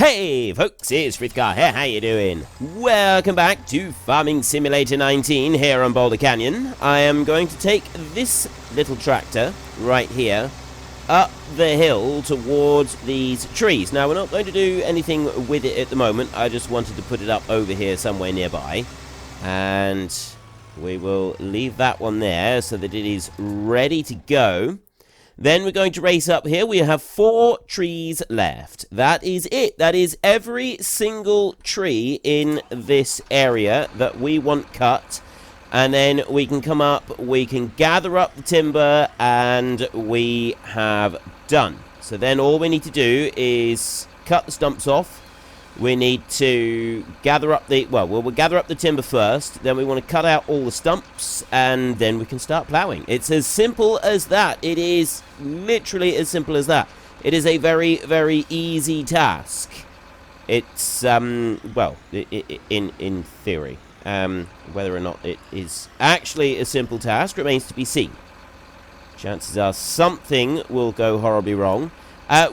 Hey folks, it's Frithgar here, how you doing? Welcome back to Farming Simulator 19 here on Boulder Canyon. I am going to take this little tractor right here up the hill towards these trees. Now we're not going to do anything with it at the moment, I just wanted to put it up over here somewhere nearby. And we will leave that one there so that it is ready to go. Then we're going to race up here. We have 4 trees left. That is it. That is every single tree in this area that we want cut. And then we can come up, we can gather up the timber, and we have done. So then all we need to do is cut the stumps off. We need to gather up the, we'll gather up the timber first, then we want to cut out all the stumps, and then we can start ploughing. It's as simple as that. It is literally as simple as that. It is a very, very easy task. It's, in theory. Whether or not it is actually a simple task remains to be seen. Chances are something will go horribly wrong.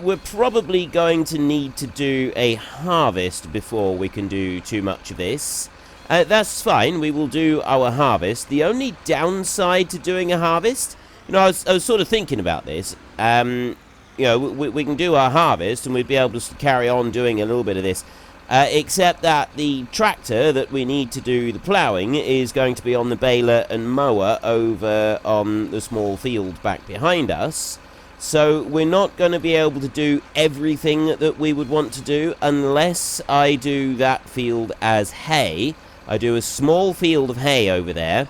We're probably going to need to do a harvest before we can do too much of this. That's fine, we will do our harvest. The only downside to doing a harvest, I was sort of thinking about this. We can do our harvest and we'd be able to carry on doing a little bit of this. Except that the tractor that we need to do the ploughing is going to be on the baler and mower over on the small field back behind us. So we're not going to be able to do everything that we would want to do unless I do that field as hay. I do a small field of hay over there.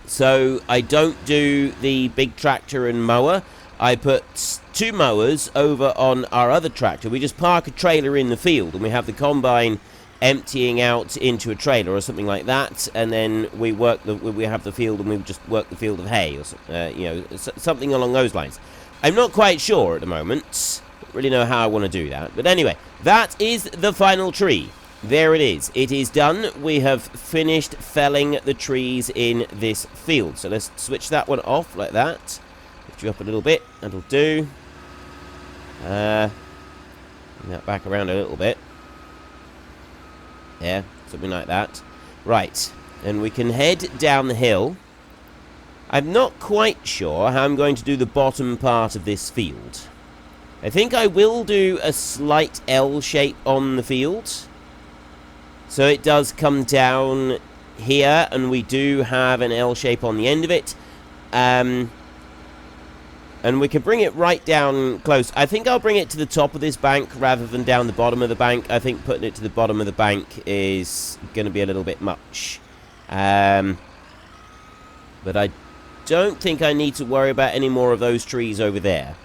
So I don't do the big tractor and mower. I put 2 mowers over on our other tractor. We just park a trailer in the field and we have the combine emptying out into a trailer or something like that, and then we have the field and we just work the field of hay or something along those lines. I'm not quite sure at the moment. Don't really know how I want to do that. But anyway, that is the final tree. There it is. It is done. We have finished felling the trees in this field. So let's switch that one off like that. Lift you up a little bit. That'll do. Bring that back around a little bit. Yeah, something like that. Right. And we can head down the hill. I'm not quite sure how I'm going to do the bottom part of this field. I think I will do a slight L shape on the field. So it does come down here, and we do have an L shape on the end of it. And we can bring it right down close. I think I'll bring it to the top of this bank rather than down the bottom of the bank. I think putting it to the bottom of the bank is going to be a little bit much. But I don't think I need to worry about any more of those trees over there.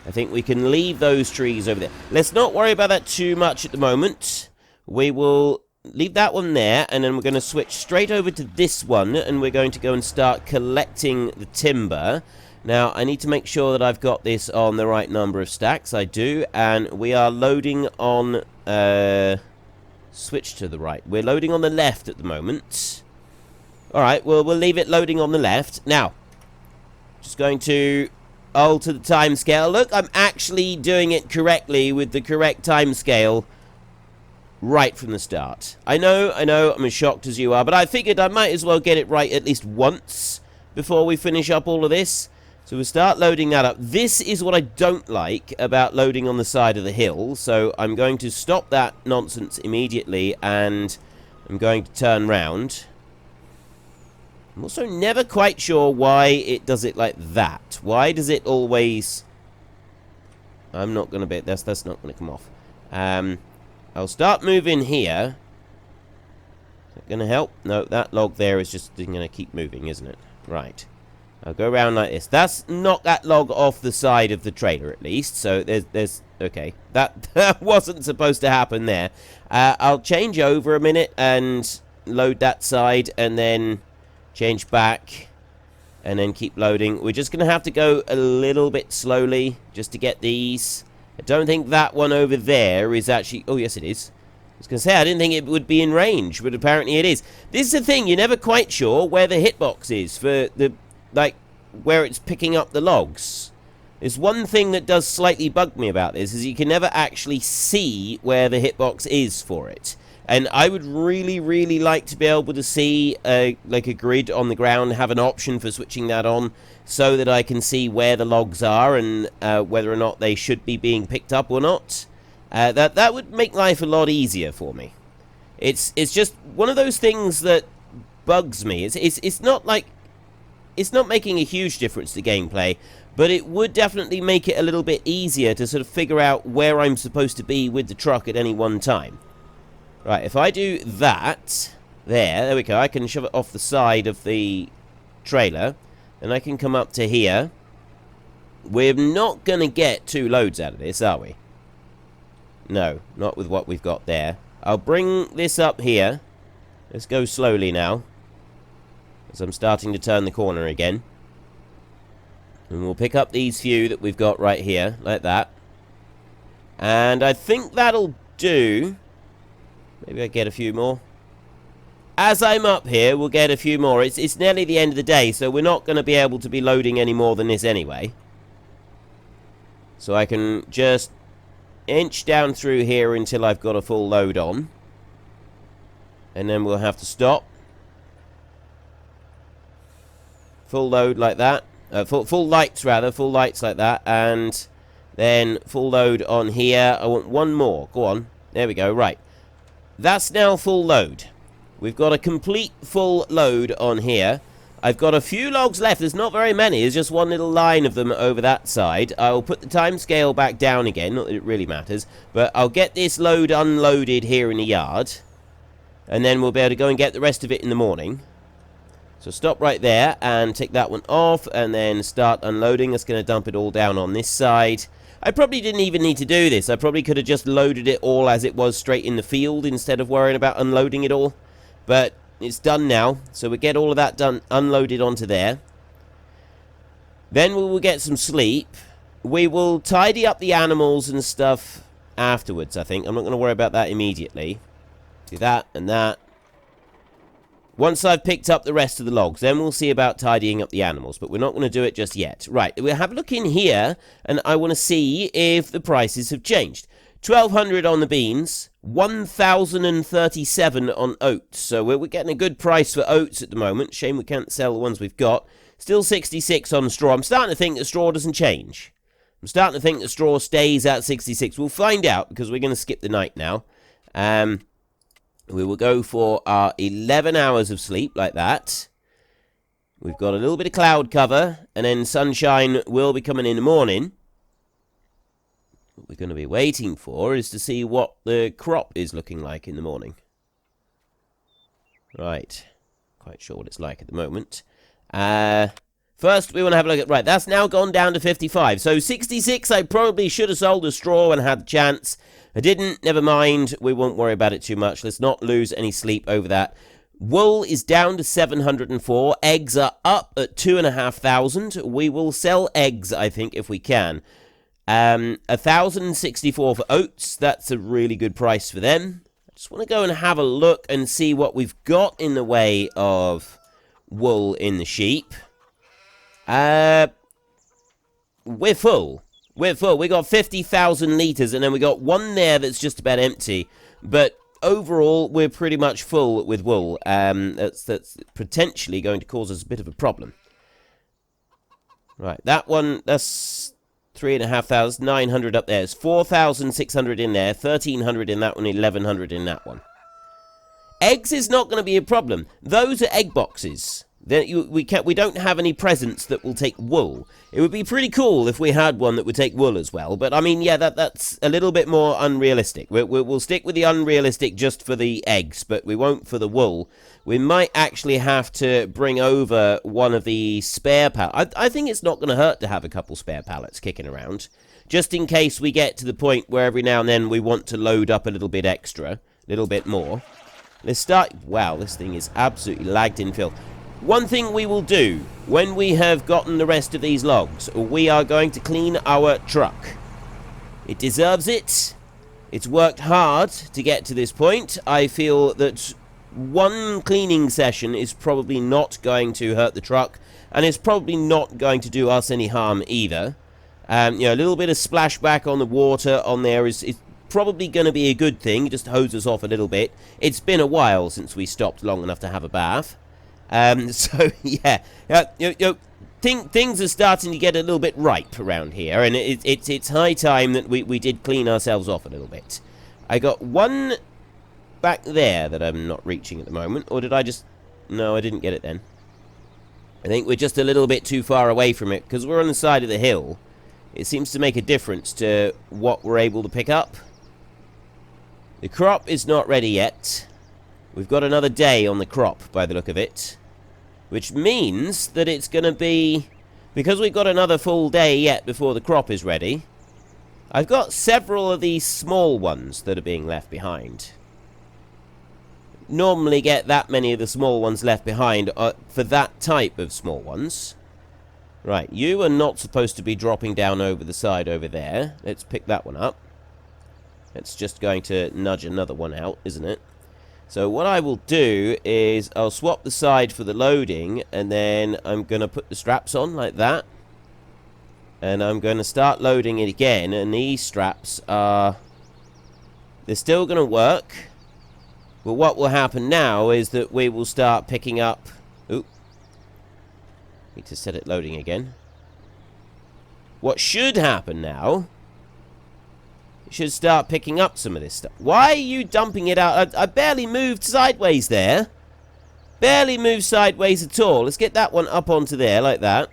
I think we can leave those trees over there. Let's not worry about that too much at the moment. We will leave that one there, and then we're going to switch straight over to this one, and we're going to go and start collecting the timber. Now, I need to make sure that I've got this on the right number of stacks. I do, and we are loading on... switch to the right. We're loading on the left at the moment. Alright, well, we'll leave it loading on the left. Now, just going to alter the timescale. Look, I'm actually doing it correctly with the correct timescale right from the start. I know, I'm as shocked as you are, but I figured I might as well get it right at least once before we finish up all of this. So we'll start loading that up. This is what I don't like about loading on the side of the hill, so I'm going to stop that nonsense immediately, and I'm going to turn round. I'm also never quite sure why it does it like that. Why does it always... I'm not going to be... That's not going to come off. I'll start moving here. Is that going to help? No, that log there is just going to keep moving, isn't it? Right. I'll go around like this. That's knocked that log off the side of the trailer, at least. So there's... Okay. That wasn't supposed to happen there. I'll change over a minute and load that side, and then... change back, and then keep loading. We're just going to have to go a little bit slowly just to get these. I don't think that one over there is actually... Oh, yes, it is. I was going to say, I didn't think it would be in range, but apparently it is. This is the thing, you're never quite sure where the hitbox is for the... where it's picking up the logs. There's one thing that does slightly bug me about this, is you can never actually see where the hitbox is for it. And I would really, really like to be able to see like a grid on the ground, have an option for switching that on, so that I can see where the logs are and whether or not they should be being picked up or not. That would make life a lot easier for me. It's just one of those things that bugs me. It's not like, it's not making a huge difference to gameplay, but it would definitely make it a little bit easier to sort of figure out where I'm supposed to be with the truck at any one time. Right, if I do that, there we go, I can shove it off the side of the trailer, and I can come up to here. We're not going to get 2 loads out of this, are we? No, not with what we've got there. I'll bring this up here. Let's go slowly now, as I'm starting to turn the corner again. And we'll pick up these few that we've got right here, like that. And I think that'll do. Maybe I get a few more. As I'm up here, we'll get a few more. It's nearly the end of the day, so we're not going to be able to be loading any more than this anyway. So I can just inch down through here until I've got a full load on. And then we'll have to stop. Full load like that. Full lights, rather. Full lights like that. And then full load on here. I want one more. Go on. There we go. Right. That's now full load. We've got a complete full load on here. I've got a few logs left. There's not very many. There's just one little line of them over that side. I'll put the timescale back down again. Not that it really matters. But I'll get this load unloaded here in the yard. And then we'll be able to go and get the rest of it in the morning. So stop right there and take that one off and then start unloading. That's going to dump it all down on this side. I probably didn't even need to do this. I probably could have just loaded it all as it was straight in the field instead of worrying about unloading it all. But it's done now. So we get all of that done, unloaded onto there. Then we will get some sleep. We will tidy up the animals and stuff afterwards, I think. I'm not going to worry about that immediately. Do that and that. Once I've picked up the rest of the logs, then we'll see about tidying up the animals, but we're not going to do it just yet. Right, we'll have a look in here, and I want to see if the prices have changed. 1,200 on the beans, 1,037 on oats, so we're getting a good price for oats at the moment. Shame we can't sell the ones we've got. Still 66 on straw. I'm starting to think that straw doesn't change. I'm starting to think that straw stays at 66. We'll find out, because we're going to skip the night now. We will go for our 11 hours of sleep, like that. We've got a little bit of cloud cover, and then sunshine will be coming in the morning. What we're going to be waiting for is to see what the crop is looking like in the morning. Right. Quite sure what it's like at the moment. First, we want to have a look at... Right, that's now gone down to 55. So 66, I probably should have sold a straw and had the chance. I didn't. Never mind. We won't worry about it too much. Let's not lose any sleep over that. Wool is down to 704. Eggs are up at 2,500. We will sell eggs, I think, if we can. 1,064 for oats. That's a really good price for them. I just want to go and have a look and see what we've got in the way of wool in the sheep. We're full. We're full. We got 50,000 litres, and then we got one there that's just about empty. But overall, we're pretty much full with wool. That's potentially going to cause us a bit of a problem. Right, that one, that's 3,500, 900 up there. It's 4,600 in there, 1,300 in that one, 1,100 in that one. Eggs is not going to be a problem. Those are egg boxes. We don't have any presents that will take wool. It would be pretty cool if we had one that would take wool as well. But, I mean, yeah, that's a little bit more unrealistic. We'll stick with the unrealistic just for the eggs, but we won't for the wool. We might actually have to bring over one of the spare pallets. I think it's not going to hurt to have a couple spare pallets kicking around, just in case we get to the point where every now and then we want to load up a little bit extra, a little bit more. Let's start... Wow, this thing is absolutely lagged in filth. One thing we will do, when we have gotten the rest of these logs, we are going to clean our truck. It deserves it. It's worked hard to get to this point. I feel that one cleaning session is probably not going to hurt the truck, and it's probably not going to do us any harm either. A little bit of splashback on the water on there is probably going to be a good thing. Just hose us off a little bit. It's been a while since we stopped long enough to have a bath. So, yeah. Things are starting to get a little bit ripe around here, and it's high time that we did clean ourselves off a little bit. I got one back there that I'm not reaching at the moment, or did I just... No, I didn't get it then. I think we're just a little bit too far away from it, because we're on the side of the hill. It seems to make a difference to what we're able to pick up. The crop is not ready yet. We've got another day on the crop, by the look of it. Which means that it's going to be... Because we've got another full day yet before the crop is ready, I've got several of these small ones that are being left behind. Normally get that many of the small ones left behind for that type of small ones. Right, you are not supposed to be dropping down over the side over there. Let's pick that one up. It's just going to nudge another one out, isn't it? So what I will do is I'll swap the side for the loading, and then I'm going to put the straps on like that. And I'm going to start loading it again, and these straps are... They're still going to work. But what will happen now is that we will start picking up... Oop. Need to set it loading again. What should happen now... should start picking up some of this stuff. Why are you dumping it out? I barely moved sideways there. Barely moved sideways at all. Let's get that one up onto there like that.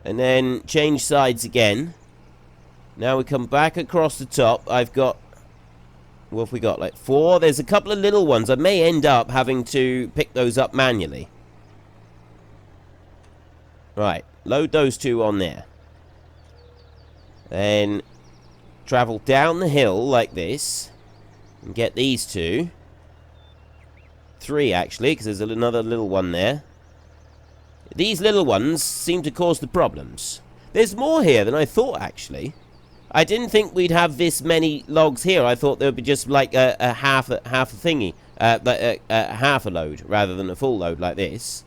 And then change sides again. Now we come back across the top. I've got... What have we got? Like 4? There's a couple of little ones. I may end up having to pick those up manually. Right. Load those 2 on there. Then... travel down the hill like this and get these 2. 3 actually, because there's another little one there. These little ones seem to cause the problems. There's more here than I thought, actually. I didn't think we'd have this many logs here. I thought there would be just like a half a thingy, half a load rather than a full load like this.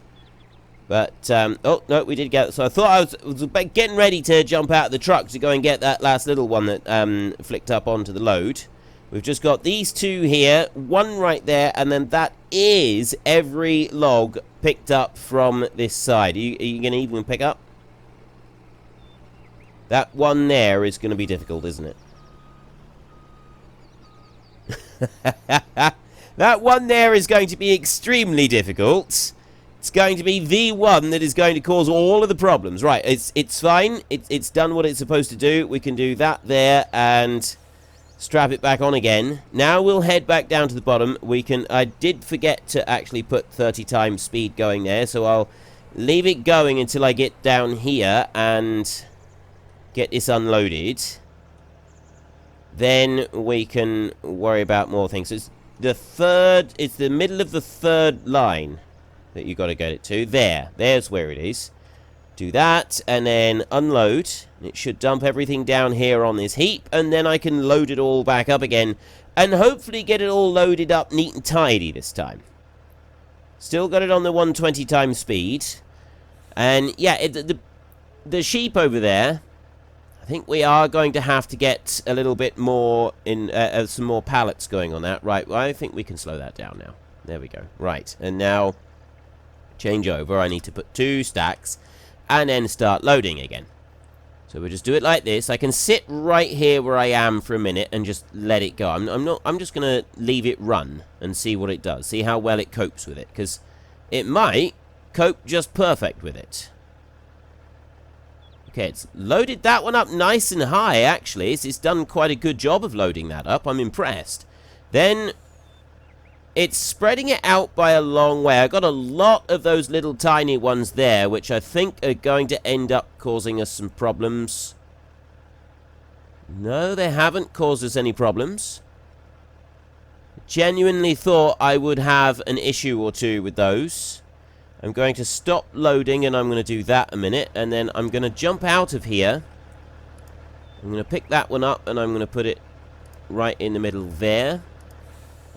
But, oh, no, we did get it. So I thought I was getting ready to jump out of the truck to go and get that last little one that flicked up onto the load. We've just got these 2 here, 1 right there, and then that is every log picked up from this side. Are you going to even pick up? That one there is going to be difficult, isn't it? That one there is going to be extremely difficult. It's going to be the one that is going to cause all of the problems. Right, it's fine. It's done what it's supposed to do. We can do that there and strap it back on again. Now we'll head back down to the bottom. I did forget to actually put 30 times speed going there, so I'll leave it going until I get down here and get this unloaded. Then we can worry about more things. So it's the middle of the 3rd line that you got to get it to. There's where it is. Do that, and then unload. It should dump everything down here on this heap, and then I can load it all back up again, and hopefully get it all loaded up neat and tidy this time. Still got it on the 120 times speed. And, yeah, the sheep over there, I think we are going to have to get a little bit more in, some more pallets going on that. Right, well, I think we can slow that down now. There we go. Right, and now... change over. I need to put 2 stacks and then start loading again. So we'll just do it like this. I can sit right here where I am for a minute and just let it go. I'm just going to leave it run and see what it does. See how well it copes with it, because it might cope just perfect with it. Okay, it's loaded that one up nice and high, actually. It's done quite a good job of loading that up. I'm impressed. Then it's spreading it out by a long way. I got a lot of those little tiny ones there, which I think are going to end up causing us some problems. No, they haven't caused us any problems. Genuinely thought I would have an issue or 2 with those. I'm going to stop loading, and I'm going to do that a minute, and then I'm going to jump out of here. I'm going to pick that one up, and I'm going to put it right in the middle there.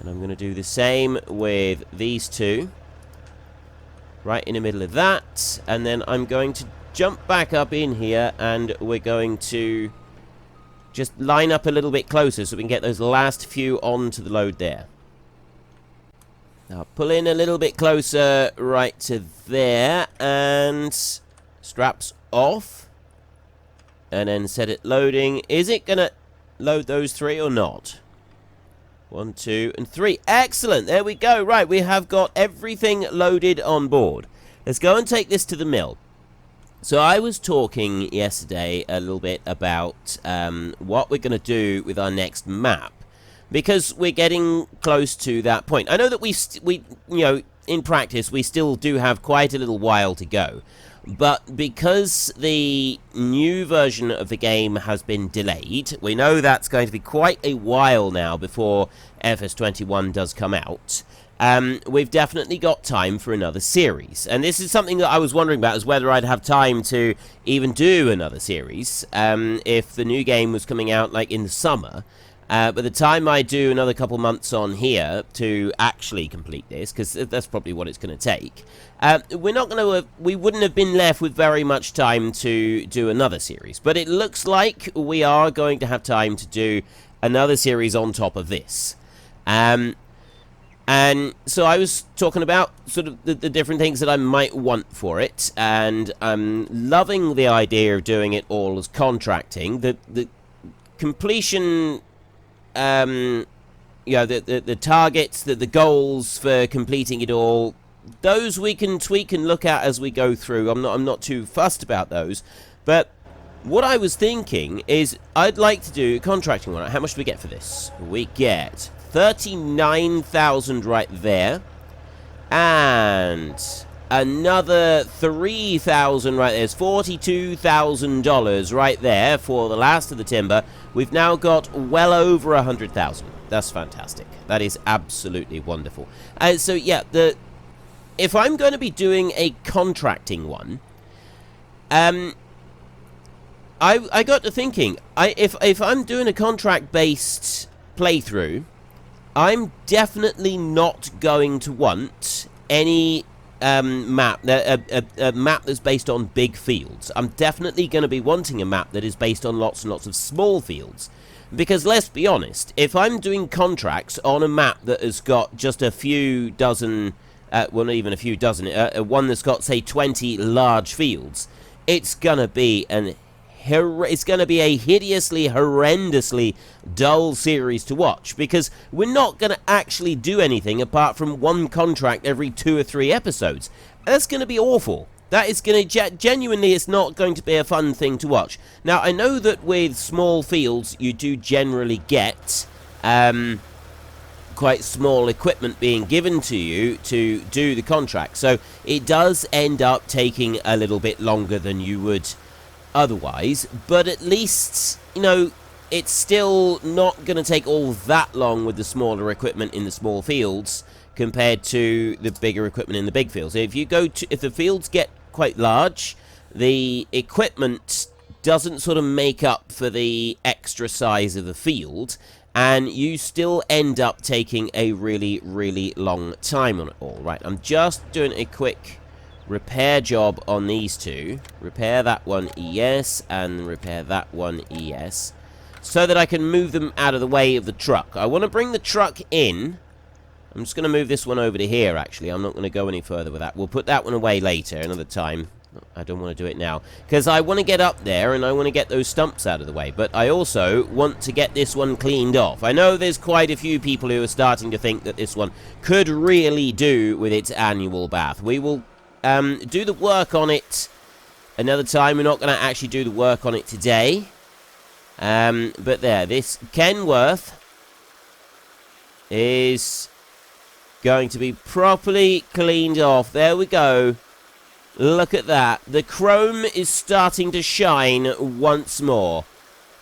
And I'm going to do the same with these 2. Right in the middle of that. And then I'm going to jump back up in here, and we're going to just line up a little bit closer so we can get those last few onto the load there. Now, pull in a little bit closer right to there, and straps off. And then set it loading. Is it going to load those 3 or not? 1, 2, and 3. Excellent. There we go. Right, we have got everything loaded on board. Let's go and take this to the mill. So I was talking yesterday a little bit about what we're going to do with our next map, because we're getting close to that point. I know that we you know, in practice, we still do have quite a little while to go. But because the new version of the game has been delayed, we know that's going to be quite a while now before FS21 does come out. We've definitely got time for another series. And this is something that I was wondering about, is whether I'd have time to even do another series if the new game was coming out like in the summer. By the time I do another couple months on here to actually complete this, because that's probably what it's going to take, we wouldn't have been left with very much time to do another series. But it looks like we are going to have time to do another series on top of this. And so I was talking about sort of the different things that I might want for it, and I'm loving the idea of doing it all as contracting. The completion, you know, the targets, the goals for completing it all, those we can tweak and look at as we go through. I'm not too fussed about those, but what I was thinking is I'd like to do a contracting one. How much do we get for this? We get 39,000 right there, and another 3,000 right there. It's $42,000 right there for the last of the timber. We've now got well over 100,000. That's fantastic. That is absolutely wonderful. So yeah, if I'm going to be doing a contracting one, I got to thinking, if I'm doing a contract-based playthrough, I'm definitely not going to want any map, a map that's based on big fields. I'm definitely going to be wanting a map that is based on lots and lots of small fields. Because let's be honest, if I'm doing contracts on a map that has got just a few dozen, well, not even a few dozen, one that's got, say, 20 large fields, it's going to be a hideously, horrendously dull series to watch, because we're not going to actually do anything apart from one contract every 2 or 3 episodes. That's going to be awful. That is going to, genuinely, it's not going to be a fun thing to watch. Now, I know that with small fields, you do generally get quite small equipment being given to you to do the contract, so it does end up taking a little bit longer than you would otherwise, but at least, you know, it's still not going to take all that long with the smaller equipment in the small fields compared to the bigger equipment in the big fields. If the fields get quite large, the equipment doesn't sort of make up for the extra size of the field, and you still end up taking a really, really long time on it all. Right, I'm just doing a quick repair job on these two. Repair that one, yes, and repair that one, yes, so that I can move them out of the way of the truck. I want to bring the truck in. I'm just going to move this one over to here, actually. I'm not going to go any further with that. We'll put that one away later, another time. I don't want to do it now, because I want to get up there and I want to get those stumps out of the way, but I also want to get this one cleaned off. I know there's quite a few people who are starting to think that this one could really do with its annual bath. We will do the work on it another time. We're not going to actually do the work on it today. But there, this Kenworth is going to be properly cleaned off. There we go. Look at that. The chrome is starting to shine once more.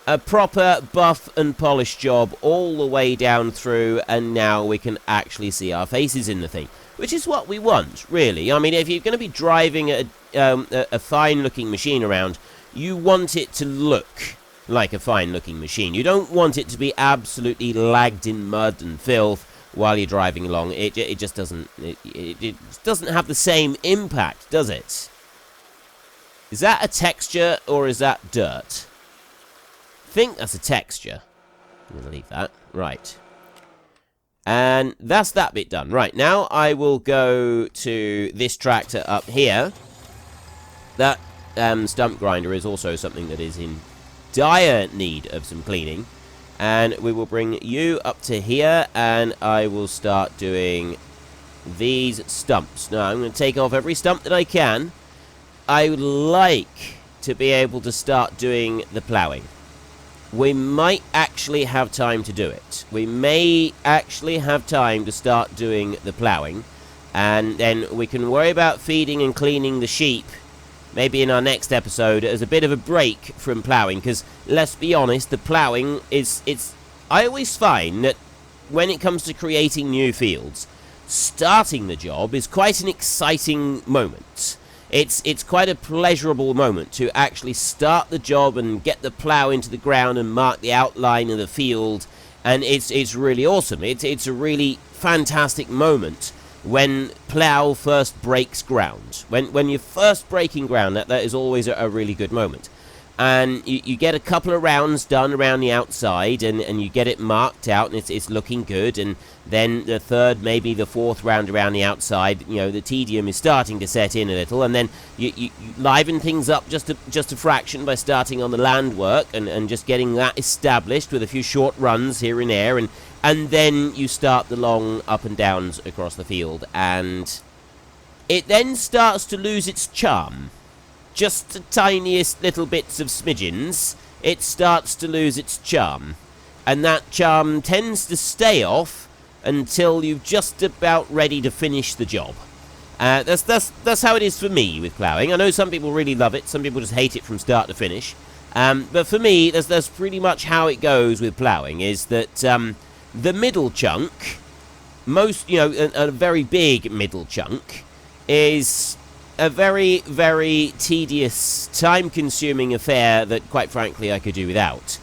A proper buff and polish job all the way down through, and now we can actually see our faces in the thing, which is what we want, really. I mean, if you're going to be driving a fine-looking machine around, you want it to look like a fine-looking machine. You don't want it to be absolutely lagged in mud and filth while you're driving along. It just doesn't, it doesn't have the same impact, does it? Is that a texture or is that dirt? I think that's a texture. I'm going to leave that. Right. And that's that bit done. Right, now I will go to this tractor up here. That stump grinder is also something that is in dire need of some cleaning. And we will bring you up to here, and I will start doing these stumps. Now, I'm going to take off every stump that I can. I would like to be able to start doing the ploughing. We might actually have time to do it. We may actually have time to start doing the ploughing, and then we can worry about feeding and cleaning the sheep maybe in our next episode as a bit of a break from ploughing, because let's be honest, the ploughing I always find that when it comes to creating new fields, starting the job is quite an exciting moment. It's quite a pleasurable moment to actually start the job and get the plough into the ground and mark the outline of the field, and it's really awesome. It's a really fantastic moment when plough first breaks ground. When you're first breaking ground, that is always a really good moment. And you get a couple of rounds done around the outside, and you get it marked out, and it's looking good. And then the third, maybe the fourth round around the outside, you know, the tedium is starting to set in a little, and then you liven things up just a fraction by starting on the land work and just getting that established with a few short runs here and there, and then you start the long up and downs across the field, and it then starts to lose its charm. Just the tiniest little bits of smidgens, it starts to lose its charm. And that charm tends to stay off until you're just about ready to finish the job. That's how it is for me with ploughing. I know some people really love it, some people just hate it from start to finish. But for me, that's pretty much how it goes with ploughing, is that the middle chunk, a very big middle chunk, is a very, very tedious, time-consuming affair that, quite frankly, I could do without.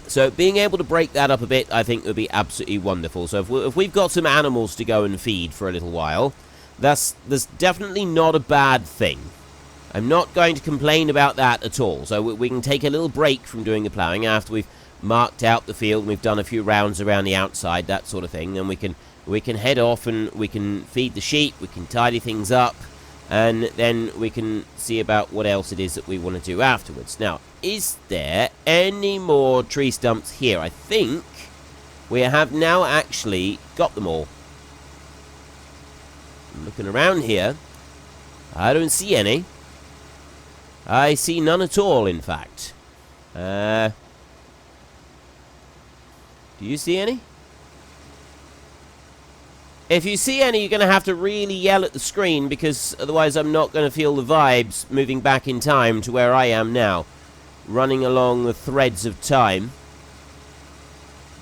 So being able to break that up a bit, I think, would be absolutely wonderful. So if we've got some animals to go and feed for a little while, that's definitely not a bad thing. I'm not going to complain about that at all. So we can take a little break from doing the ploughing after we've marked out the field and we've done a few rounds around the outside, that sort of thing. Then we can head off and we can feed the sheep, we can tidy things up, and then we can see about what else it is that we want to do afterwards. Now, is there any more tree stumps here? I think we have now actually got them all. I'm looking around here. I don't see any. I see none at all, in fact. Do you see any? If you see any, you're going to have to really yell at the screen, because otherwise I'm not going to feel the vibes moving back in time to where I am now, running along the threads of time.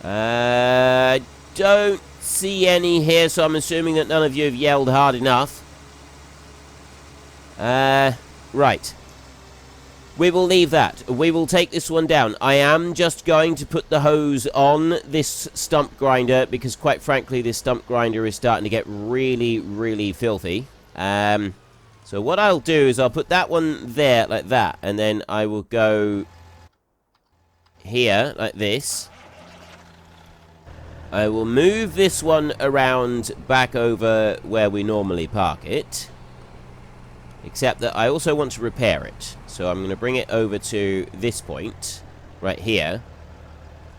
Don't see any here, so I'm assuming that none of you have yelled hard enough. Right. We will leave that. We will take this one down. I am just going to put the hose on this stump grinder, because quite frankly this stump grinder is starting to get really, really filthy. So what I'll do is I'll put that one there like that, and then I will go here like this. I will move this one around back over where we normally park it, except that I also want to repair it. So I'm going to bring it over to this point, right here,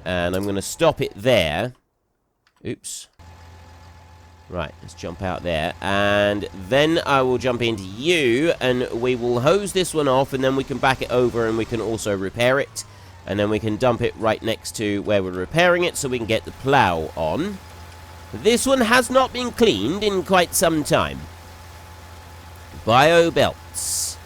and I'm going to stop it there. Oops. Right, let's jump out there, and then I will jump into you, and we will hose this one off, and then we can back it over, and we can also repair it, and then we can dump it right next to where we're repairing it, so we can get the plow on. This one has not been cleaned in quite some time. Bio belts.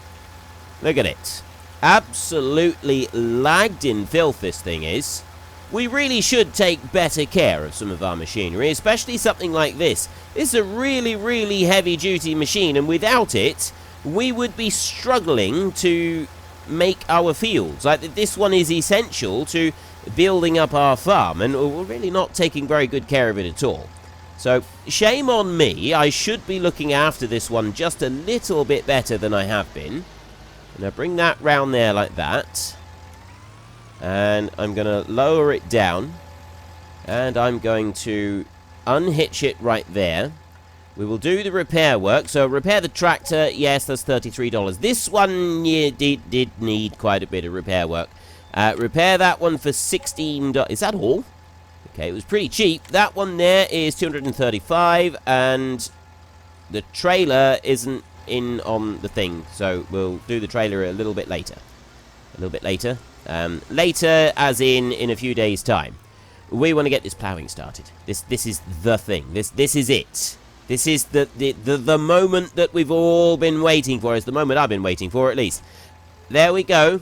Look at it. Absolutely lagged in filth, this thing is. We really should take better care of some of our machinery, especially something like this. This is a really, really heavy-duty machine, and without it, we would be struggling to make our fields. Like, this one is essential to building up our farm, and we're really not taking very good care of it at all. So, shame on me. I should be looking after this one just a little bit better than I have been. And I bring that round there like that. And I'm going to lower it down. And I'm going to unhitch it right there. We will do the repair work. So, repair the tractor. Yes, that's $33. This one did need quite a bit of repair work. Repair that one for $16. Is that all? Okay, it was pretty cheap. That one there is $235, and the trailer isn't in on the thing, so we'll do the trailer a little bit later. A little bit later. Later, as in a few days' time. We want to get this ploughing started. This is the thing. This is it. This is the moment that we've all been waiting for. It's the moment I've been waiting for, at least. There we go.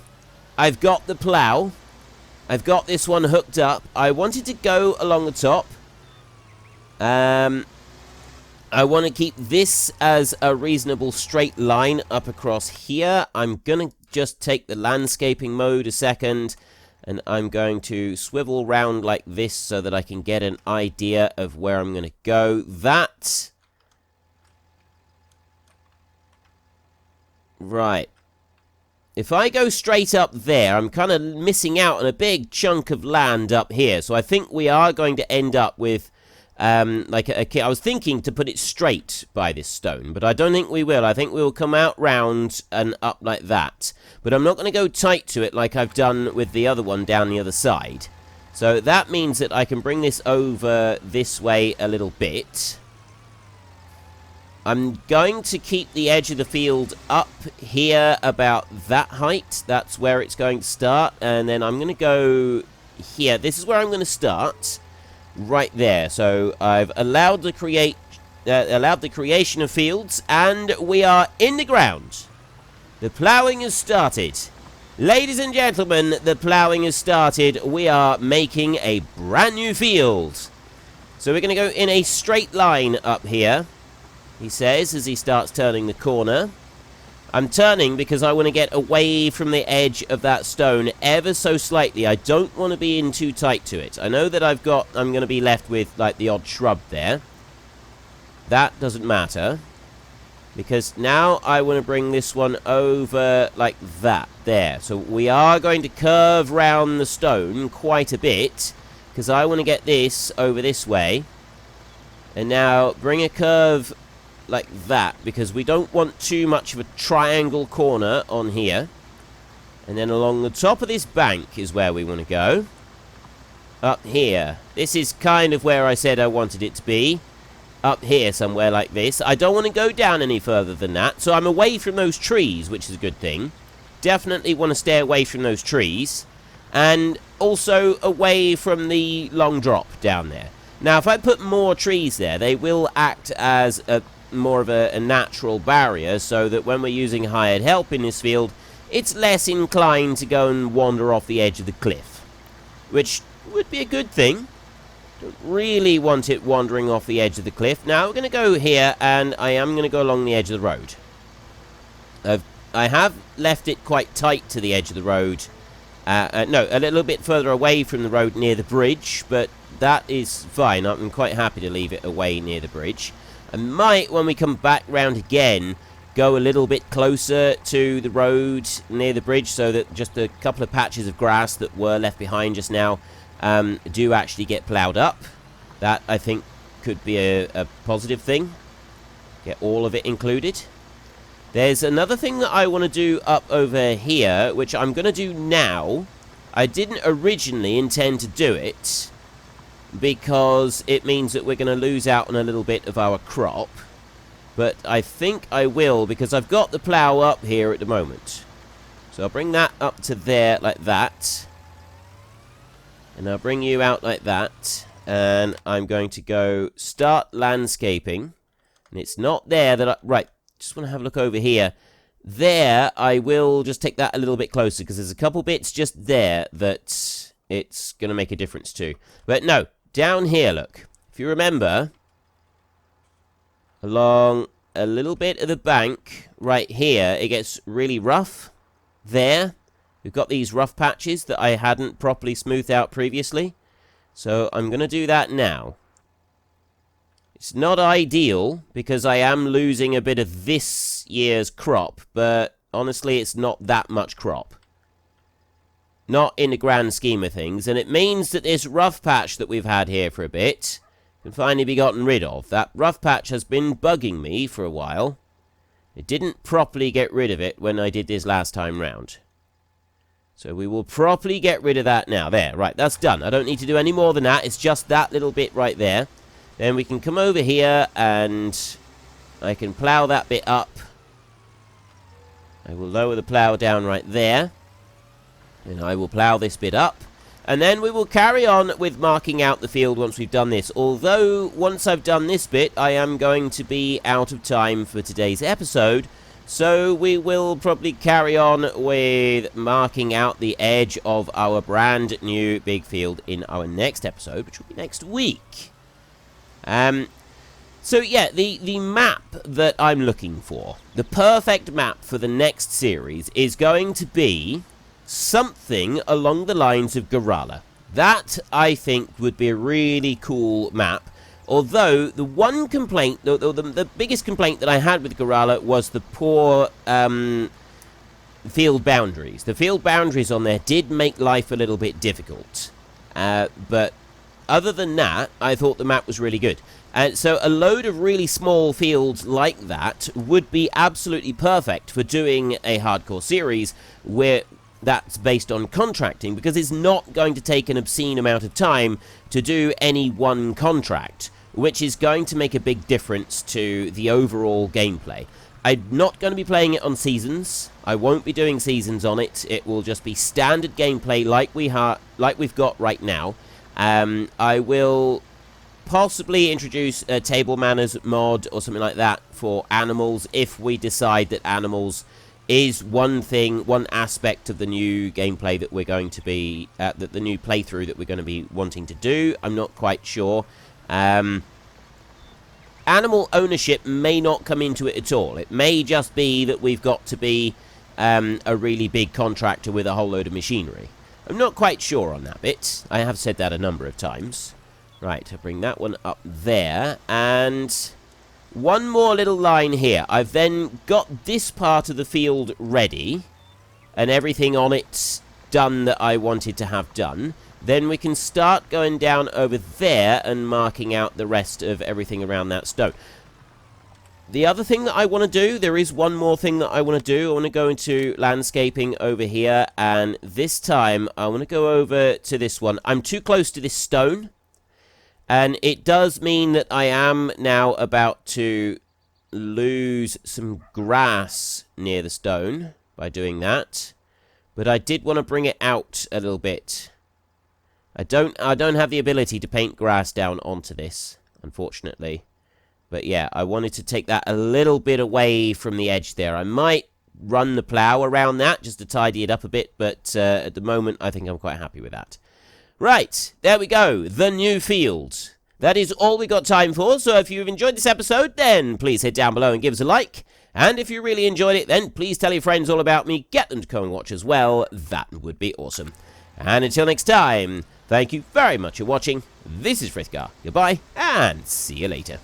I've got the plough. I've got this one hooked up. I wanted to go along the top. I want to keep this as a reasonable straight line up across here. I'm going to just take the landscaping mode a second. And I'm going to swivel round like this so that I can get an idea of where I'm going to go. That. Right. If I go straight up there, I'm kind of missing out on a big chunk of land up here. So I think we are going to end up with, like I was thinking to put it straight by this stone, but I don't think we will. I think we'll come out round and up like that. But I'm not going to go tight to it like I've done with the other one down the other side. So that means that I can bring this over this way a little bit. I'm going to keep the edge of the field up here about that height. That's where it's going to start. And then I'm going to go here. This is where I'm going to start. Right there. So I've allowed the creation of fields. And we are in the ground. The ploughing has started. Ladies and gentlemen, the ploughing has started. We are making a brand new field. So we're going to go in a straight line up here. He says as he starts turning the corner. I'm turning because I want to get away from the edge of that stone ever so slightly. I don't want to be in too tight to it. I know that I'm going to be left with like the odd shrub there. That doesn't matter. Because now I want to bring this one over like that there. So we are going to curve round the stone quite a bit. Because I want to get this over this way. And now bring a curve like that, because we don't want too much of a triangle corner on here. And then along the top of this bank is where we want to go. Up here. This is kind of where I said I wanted it to be. Up here somewhere like this. I don't want to go down any further than that. So I'm away from those trees, which is a good thing. Definitely want to stay away from those trees. And also away from the long drop down there. Now, if I put more trees there, they will act as more of a natural barrier, so that when we're using hired help in this field, it's less inclined to go and wander off the edge of the cliff, which would be a good thing. Don't really want it wandering off the edge of the cliff. Now we're going to go here, and I am going to go along the edge of the road. I have left it quite tight to the edge of the road. No, a little bit further away from the road near the bridge, but that is fine. I'm quite happy to leave it away near the bridge. I might, when we come back round again, go a little bit closer to the road near the bridge, so that just a couple of patches of grass that were left behind just now do actually get ploughed up. That, I think, could be a positive thing. Get all of it included. There's another thing that I want to do up over here, which I'm going to do now. I didn't originally intend to do it, because it means that we're going to lose out on a little bit of our crop. But I think I will, because I've got the plough up here at the moment. So I'll bring that up to there like that. And I'll bring you out like that. And I'm going to go start landscaping. And it's not there that right, just want to have a look over here. There, I will just take that a little bit closer, because there's a couple bits just there that it's going to make a difference to. But no. Down here, look. If you remember, along a little bit of the bank right here, it gets really rough. There, we've got these rough patches that I hadn't properly smoothed out previously. So I'm going to do that now. It's not ideal, because I am losing a bit of this year's crop, but honestly, it's not that much crop. Not in the grand scheme of things, and it means that this rough patch that we've had here for a bit can finally be gotten rid of. That rough patch has been bugging me for a while. It didn't properly get rid of it when I did this last time round. So we will properly get rid of that now. There, right, that's done. I don't need to do any more than that. It's just that little bit right there. Then we can come over here and I can plough that bit up. I will lower the plough down right there. And I will plough this bit up. And then we will carry on with marking out the field once we've done this. Although, once I've done this bit, I am going to be out of time for today's episode. So we will probably carry on with marking out the edge of our brand new big field in our next episode, which will be next week. So yeah, the map that I'm looking for, the perfect map for the next series, is going to be something along the lines of Gorala. That, I think, would be a really cool map. Although, the one complaint, the biggest complaint that I had with Gorala was the poor field boundaries. The field boundaries on there did make life a little bit difficult. But other than that, I thought the map was really good. And so a load of really small fields like that would be absolutely perfect for doing a hardcore series where that's based on contracting, because it's not going to take an obscene amount of time to do any one contract, which is going to make a big difference to the overall gameplay. I'm not going to be playing it on seasons. I won't be doing seasons on it. It will just be standard gameplay like we've got right now. I will possibly introduce a table manners mod or something like that for animals if we decide that animals is one aspect of the new gameplay that we're going to be, the new playthrough that we're going to be wanting to do. I'm not quite sure. Animal ownership may not come into it at all. It may just be that we've got to be a really big contractor with a whole load of machinery. I'm not quite sure on that bit. I have said that a number of times. Right, I'll bring that one up there, and one more little line here. I've then got this part of the field ready, and everything on it done that I wanted to have done. Then we can start going down over there and marking out the rest of everything around that stone. The other thing that I want to do, there is one more thing that I want to do. I want to go into landscaping over here, and this time I want to go over to this one. I'm too close to this stone, and it does mean that I am now about to lose some grass near the stone by doing that. But I did want to bring it out a little bit. I don't have the ability to paint grass down onto this, unfortunately. But yeah, I wanted to take that a little bit away from the edge there. I might run the plough around that just to tidy it up a bit, but at the moment I think I'm quite happy with that. Right, there we go, the new field. That is all we got time for, so if you've enjoyed this episode, then please hit down below and give us a like. And if you really enjoyed it, then please tell your friends all about me, get them to come and watch as well. That would be awesome. And until next time, thank you very much for watching. This is Frithgar. Goodbye, and see you later.